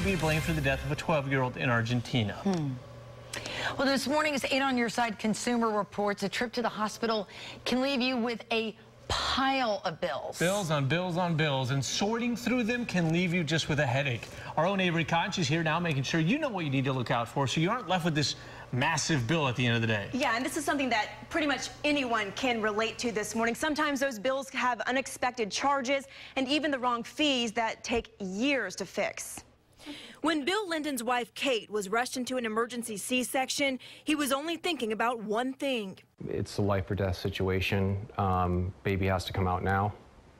be blamed for the death of a 12-year-old in Argentina. Well, this morning's 8 on Your Side Consumer Reports, a trip to the hospital can leave you with a pile of bills. Bills on bills on bills, and sorting through them can leave you just with a headache. Our own Avery Conch is here now making sure you know what you need to look out for so you aren't left with this massive bill at the end of the day. Yeah, and this is something that pretty much anyone can relate to this morning. Sometimes those bills have unexpected charges and even the wrong fees that take years to fix. When Bill Linden's wife, Kate, was rushed into an emergency C-section, he was only thinking about one thing. It's a life or death situation. Baby has to come out now.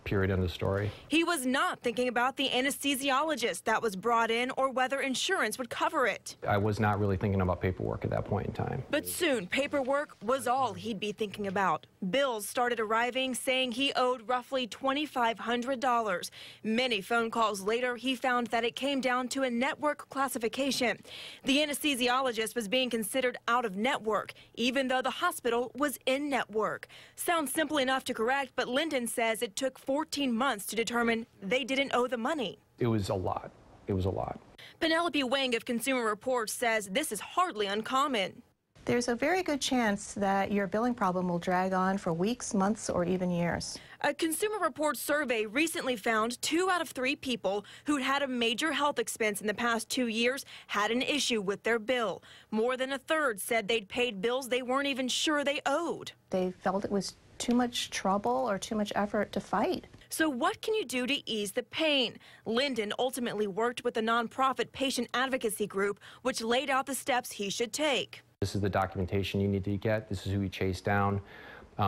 Period, end of story. He was not thinking about the anesthesiologist that was brought in or whether insurance would cover it. I was not really thinking about paperwork at that point in time. But soon, paperwork was all he'd be thinking about. Bills started arriving saying he owed roughly $2,500. Many phone calls later, he found that it came down to a network classification. The anesthesiologist was being considered out of network, even though the hospital was in network. Sounds simple enough to correct, but Linden says it took 14 months to determine they didn't owe the money. It was a lot. It was a lot. Penelope Wang of Consumer Reports says this is hardly uncommon. There's a very good chance that your billing problem will drag on for weeks, months, or even years. A Consumer Reports survey recently found 2 out of 3 people who'd had a major health expense in the past 2 years had an issue with their bill. More than a third said they'd paid bills they weren't even sure they owed. They felt it was too much trouble or too much effort to fight. So what can you do to ease the pain? Linden ultimately worked with a nonprofit patient advocacy group, which laid out the steps he should take. This is the documentation you need to get. This is who you chase down.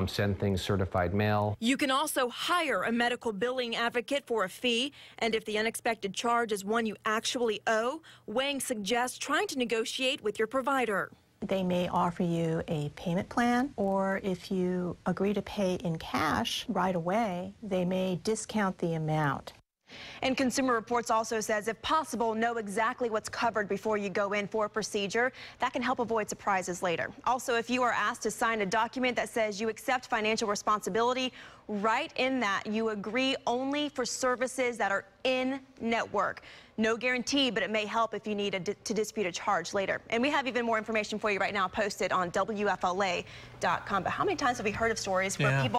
Send things certified mail. You can also hire a medical billing advocate for a fee, and if the unexpected charge is one you actually owe, Wang suggests trying to negotiate with your provider. They may offer you a payment plan, or if you agree to pay in cash right away, they may discount the amount. And Consumer Reports also says, if possible, know exactly what's covered before you go in for a procedure. That can help avoid surprises later. Also, if you are asked to sign a document that says you accept financial responsibility, write in that you agree only for services that are in network. No guarantee, but it may help if you need to dispute a charge later. And we have even more information for you right now posted on WFLA.com. But how many times have we heard of stories where people